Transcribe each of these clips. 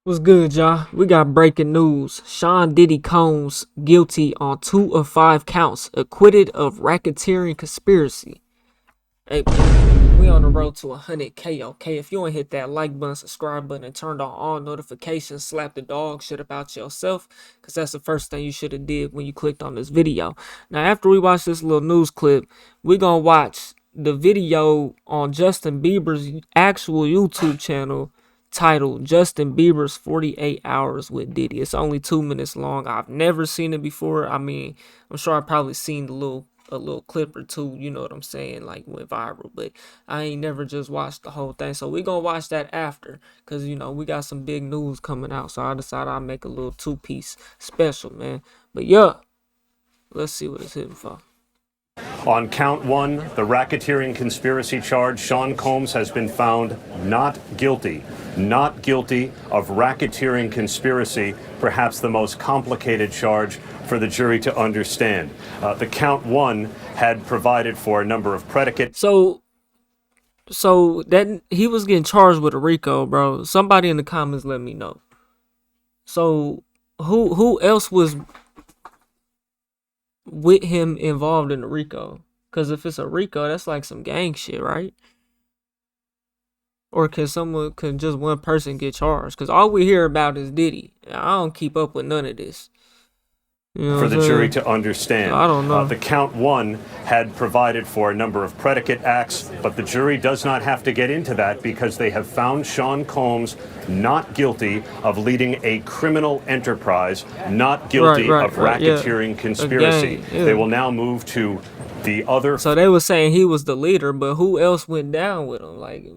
What's good, y'all? We got breaking news. Sean Diddy Combs guilty on 2 of 5 counts, acquitted of racketeering conspiracy. Hey, man, we on the road to 100K, okay? If you ain't hit that like button, subscribe button, and turned on all notifications, slap the dog shit about yourself, because that's the first thing you should have did when you clicked on this video. Now, after we watch this little news clip, we gonna watch the video on Justin Bieber's actual YouTube channel titled Justin Bieber's 48 Hours with Diddy. It's only 2 minutes long. I've never seen it before. I mean, I'm sure I've probably seen a little clip or two, you know what I'm saying, like went viral, but I ain't never just watched the whole thing. So we gonna watch that after, cause you know we got some big news coming out. So I decided I'll make a little 2-piece special, man. But yeah, let's see what it's hitting for. On count one, the racketeering conspiracy charge, Sean Combs has been found not guilty of racketeering conspiracy, perhaps the most complicated charge for the jury to understand. The count one had provided for a number of predicates. So that he was getting charged with a RICO, bro. Somebody in the comments let me know. So who else was with him involved in the RICO? Because if it's a RICO, that's like some gang shit, right? Or can just one person get charged? Because all we hear about is Diddy. I don't keep up with none of this. You know for the jury to understand. I don't know. The count one had provided for a number of predicate acts, but the jury does not have to get into that because they have found Sean Combs not guilty of leading a criminal enterprise, not guilty of racketeering conspiracy. They will now move to the other. So they were saying he was the leader, but who else went down with him? Like,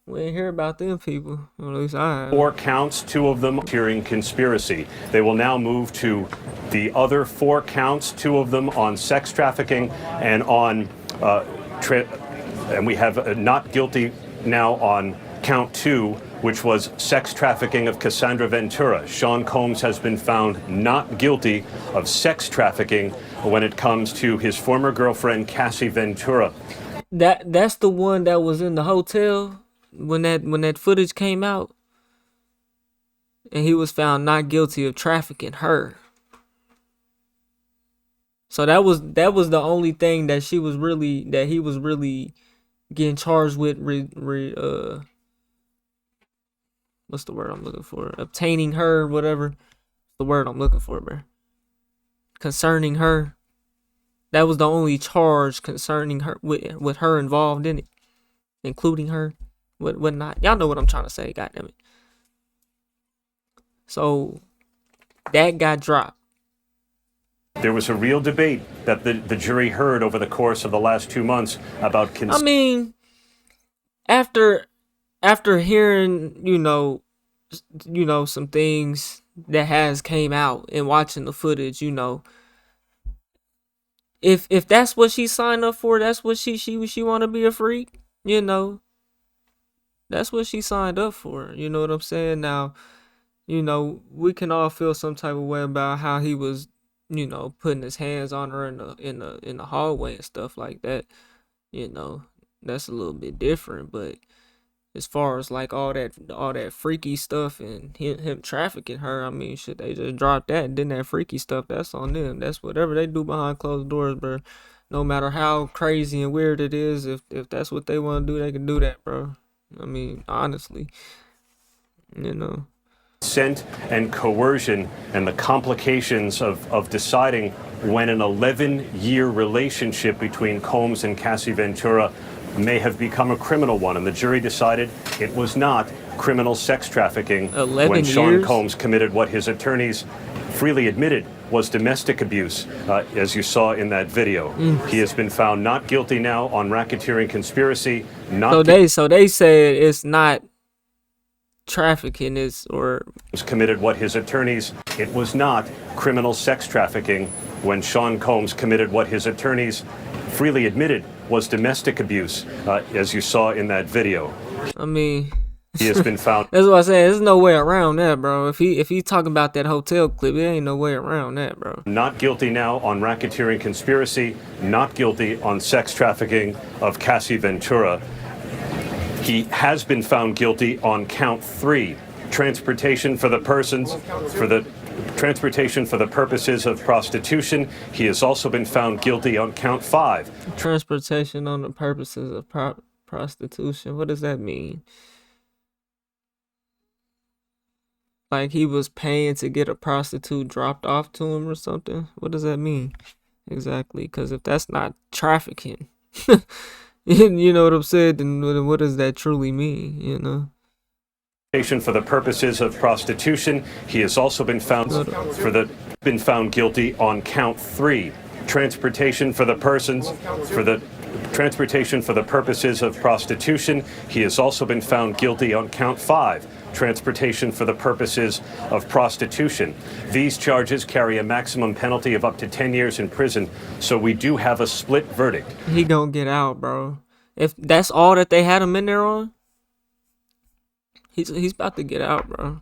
we ain't hear about them people. Or at least I have. 4 counts, 2 of them racketeering conspiracy. They will now move to the other 4 counts, 2 of them on sex trafficking and on, and we have not guilty now on count 2, which was sex trafficking of Cassandra Ventura. Sean Combs has been found not guilty of sex trafficking when it comes to his former girlfriend, Cassie Ventura. That's the one that was in the hotel when that footage came out, and he was found not guilty of trafficking her. So that was the only thing that he was really getting charged with. What's the word I'm looking for? Obtaining her, whatever. The word I'm looking for, bro. Concerning her. That was the only charge concerning her, with her involved in it, including her. What not? Y'all know what I'm trying to say, goddammit. So that got dropped. There was a real debate that the jury heard over the course of the last 2 months about. I mean, after hearing, you know, some things that has came out and watching the footage, you know, if that's what she signed up for, that's what she want to be a freak, you know. That's what she signed up for. You know what I'm saying? Now, you know, we can all feel some type of way about how he was, you know, putting his hands on her in the hallway and stuff like that. You know, that's a little bit different. But as far as like all that freaky stuff and him trafficking her, I mean, should they just drop that? And then that freaky stuff, that's on them. That's whatever they do behind closed doors, bro. No matter how crazy and weird it is, if that's what they want to do, they can do that, bro. I mean, honestly, you know. Consent and coercion and the complications of deciding when an 11-year relationship between Combs and Cassie Ventura may have become a criminal one. And the jury decided it was not criminal sex trafficking when Sean Combs committed what his attorneys freely admitted was domestic abuse, as you saw in that video. He has been found not guilty now on racketeering conspiracy. So they said it's not trafficking, was committed what his attorneys. It was not criminal sex trafficking when Sean Combs committed what his attorneys freely admitted was domestic abuse, as you saw in that video. I mean, he has been found. That's what I said. There's no way around that, bro. If he talking about that hotel clip, there ain't no way around that, bro. Not guilty now on racketeering conspiracy, not guilty on sex trafficking of Cassie Ventura. He has been found guilty on count 3, transportation for the persons, for the transportation for the purposes of prostitution. He has also been found guilty on count 5. Transportation on the purposes of prostitution. What does that mean? Like he was paying to get a prostitute dropped off to him or something? What does that mean exactly? Because if that's not trafficking, you know what I'm saying, then what does that truly mean, you know? For the purposes of prostitution. He has also been found guilty on count 3. Transportation for the persons, for the transportation for the purposes of prostitution. He has also been found guilty on count 5. Transportation for the purposes of prostitution. These charges carry a maximum penalty of up to 10 years in prison, so we do have a split verdict. He gonna get out, bro. If that's all that they had him in there on, he's about to get out, bro.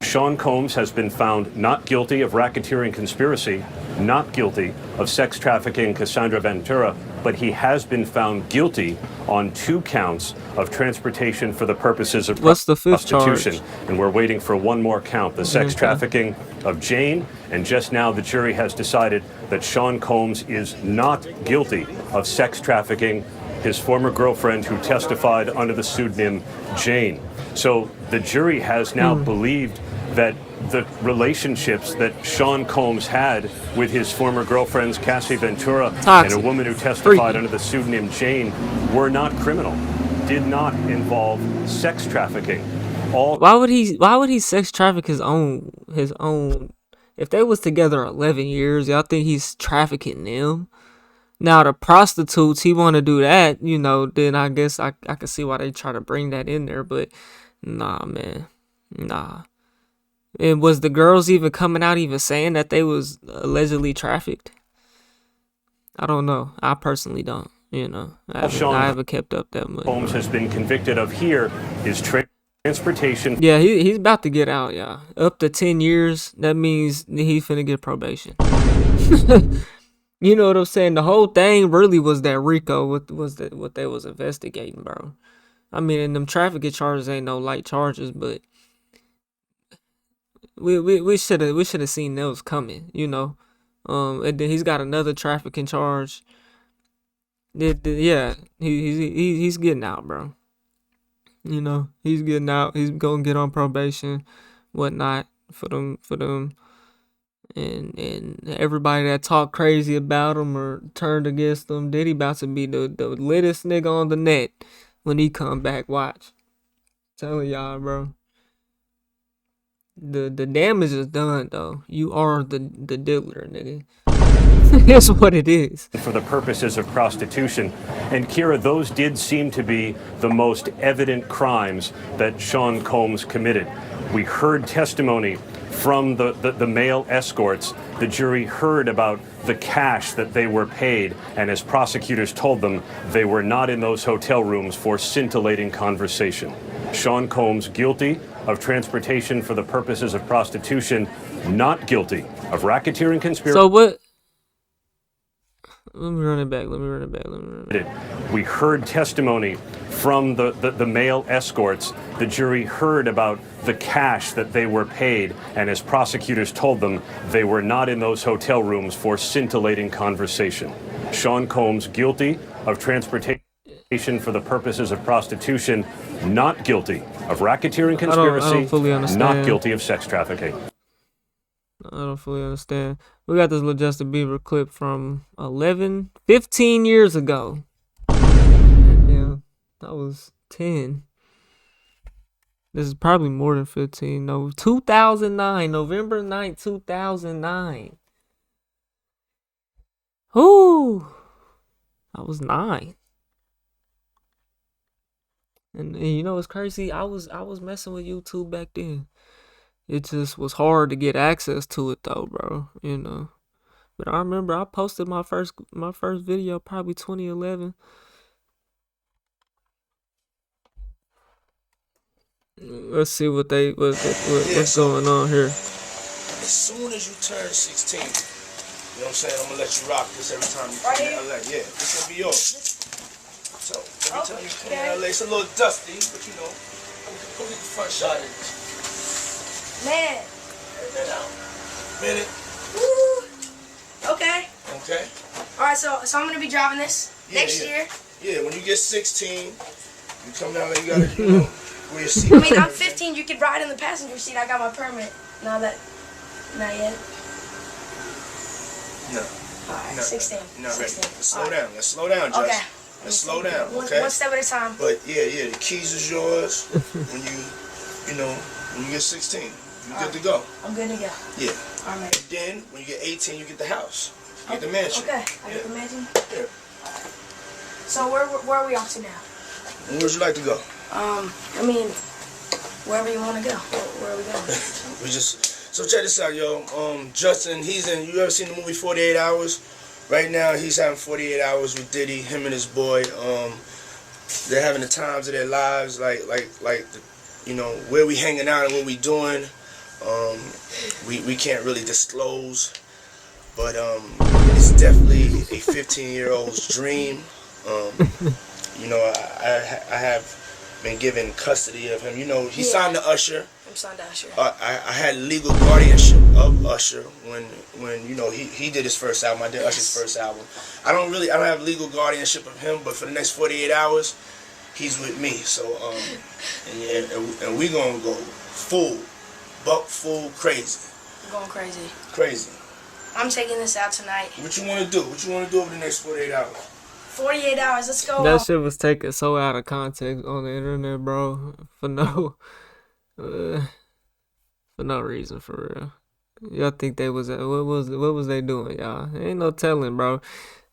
Sean Combs has been found not guilty of racketeering conspiracy, not guilty of sex trafficking Cassandra Ventura, but he has been found guilty on 2 counts of transportation for the purposes of What's the 5th prostitution. charge? And we're waiting for one more count, the sex trafficking of Jane. And just now the jury has decided that Sean Combs is not guilty of sex trafficking his former girlfriend who testified under the pseudonym Jane. So the jury has now believed that the relationships that Sean Combs had with his former girlfriends Cassie Ventura and a woman who testified under the pseudonym Jane were not criminal, did not involve sex trafficking. Why would he sex traffic his own if they was together 11 years, y'all think he's trafficking them? Now the prostitutes, he want to do that, you know, then I guess I can see why they try to bring that in there, but nah, man. Nah. And was the girls even coming out even saying that they was allegedly trafficked? I don't know. I personally don't, you know. I haven't kept up that much. Holmes has been convicted of here is transportation. Yeah, he's about to get out, y'all. Up to 10 years, that means he's finna get probation. You know what I'm saying? The whole thing really was that RICO what they was investigating, bro. I mean, and them trafficking charges ain't no light charges, but we should have seen those coming, you know. And then he's got another trafficking charge. Yeah, he's getting out, bro. You know, he's getting out. He's gonna get on probation, whatnot for them. And everybody that talked crazy about him or turned against him, Diddy about to be the littest nigga on the net when he come back. Watch. Telling y'all, bro. The damage is done, though. You are the dealer, nigga. That's what it is. For the purposes of prostitution. And Kira, those did seem to be the most evident crimes that Sean Combs committed. We heard testimony from the male escorts. The jury heard about the cash that they were paid, and as prosecutors told them, they were not in those hotel rooms for scintillating conversation. Sean Combs guilty of transportation for the purposes of prostitution, not guilty of racketeering conspiracy. So what? Let me run it back. We heard testimony from the male escorts. The jury heard about the cash that they were paid, and as prosecutors told them, they were not in those hotel rooms for scintillating conversation. Sean Combs guilty of transportation for the purposes of prostitution, not guilty of racketeering conspiracy, I don't fully understand. Not guilty of sex trafficking. I don't fully understand. We got this little Justin Bieber clip from 15 years ago. Yeah, that was 10. This is probably more than 15. No, 2009, November 9th, 2009. Ooh, I was 9. And you know what's crazy? I was messing with YouTube back then. It just was hard to get access to it though, bro. You know. But I remember I posted my first video probably 2011. Let's see what's going on here. As soon as you turn 16, you know what I'm saying? I'm gonna let you rock this every time you come to LA. Yeah, this gonna be yours. So every time you come to LA, it's a little dusty, but you know, Come get the front shot of this. Man. Head that out. Minute. Woo. Okay. Okay. All right, so I'm gonna be driving this next year. Yeah, when you get 16, you come down there, you gotta, you know, wear your seat. I mean, I'm 15. You could ride in the passenger seat. I got my permit. Not yet. No. All right, No, 16. No, 16. Let's slow down. Let's slow down, Jess. Okay. Let's slow down, okay? One step at a time. But yeah, the keys is yours when when you get 16. You're good to go. I'm good to go. Yeah. All right. And then when you get 18, you get the house. You get the mansion. Okay. I get the mansion. Yeah. So where are we off to now? And where'd you like to go? I mean, wherever you want to go. Where are we going? So check this out, yo. Justin, you ever seen the movie 48 Hours? Right now, he's having 48 hours with Diddy, him and his boy. They're having the times of their lives, like where we hanging out and what we doing. We can't really disclose, but it's definitely a 15-year-old's dream. I have been given custody of him. He signed to Usher. I'm signed to Usher. I had legal guardianship of Usher when he did his first album. I did Usher's first album. I don't have legal guardianship of him, but for the next 48 hours, he's with me. So and we gonna go full crazy. I'm going crazy. Crazy. I'm taking this out tonight. What you wanna do? What you wanna do over the next 48 hours? 48 hours. Let's go. That shit was taken so out of context on the internet, bro. For no reason, for real. Y'all think they was what was they doing, y'all? Ain't no telling, bro.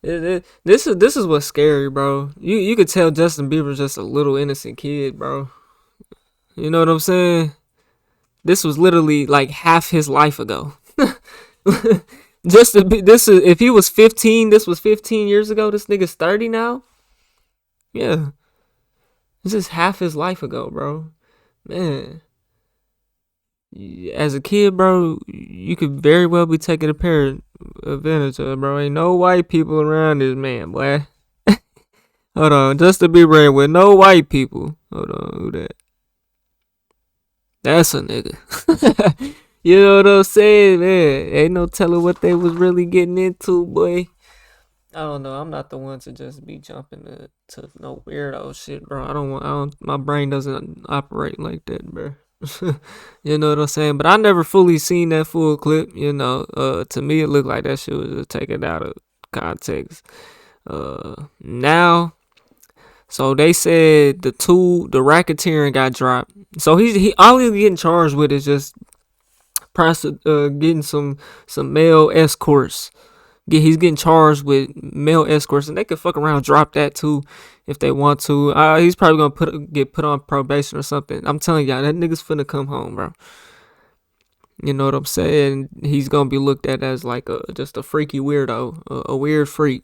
This is what's scary, bro. You could tell Justin Bieber's just a little innocent kid, bro. You know what I'm saying? This was literally like half his life ago. If he was 15, this was 15 years ago. This nigga's 30 now. Yeah, this is half his life ago, bro. Man, as a kid, bro, you could very well be taking advantage of, bro. Ain't no white people around this man, boy. Hold on, Justin Bieber ain't with no white people. Hold on, who that? That's a nigga. You know what I'm saying, man? Ain't no telling what they was really getting into, boy. I don't know. I'm not the one to just be jumping to no weirdo shit, bro. My brain doesn't operate like that, bro. You know what I'm saying? But I never fully seen that full clip, To me, it looked like that shit was just taken out of context. Now, so they said the racketeering got dropped. So all he's getting charged with is just getting some male escorts. He's getting charged with male escorts, and they could fuck around, drop that too, if they want to. He's probably gonna get put on probation or something. I'm telling y'all, that nigga's finna come home, bro. You know what I'm saying? He's gonna be looked at as like just a freaky weirdo, a weird freak.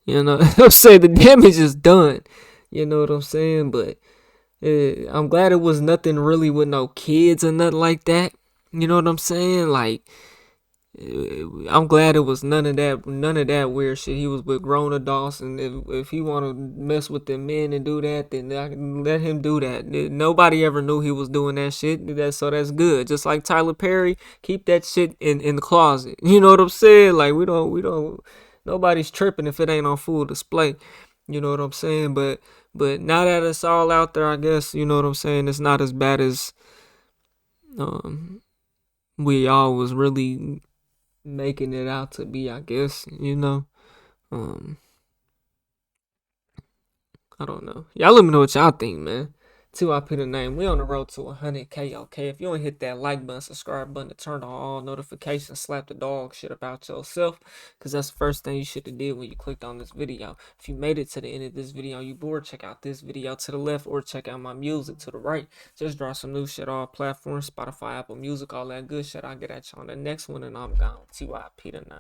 You know what I'm saying? The damage is done. You know what I'm saying? But I'm glad it was nothing really with no kids or nothing like that. You know what I'm saying? Like, I'm glad it was none of that weird shit. He was with grown adults, and if he want to mess with the men and do that, then I can let him do that. Nobody ever knew he was doing that shit. So that's good. Just like Tyler Perry, keep that shit in the closet. You know what I'm saying? Like, we don't. Nobody's tripping if it ain't on full display. You know what I'm saying? But now that it's all out there, I guess, you know what I'm saying, it's not as bad as we all was really making it out to be, I guess, I don't know. Y'all let me know what y'all think, man. 2IP the name. We on the road to 100K, okay? If you don't hit that like button, subscribe button, to turn on all notifications, slap the dog shit about yourself, because that's the first thing you should have did when you clicked on this video. If you made it to the end of this video, you bored, check out this video to the left, or check out my music to the right. Just drop some new shit, all platforms, Spotify, Apple Music, all that good shit. I'll get at you on the next one, and I'm gone. 2IP the 9.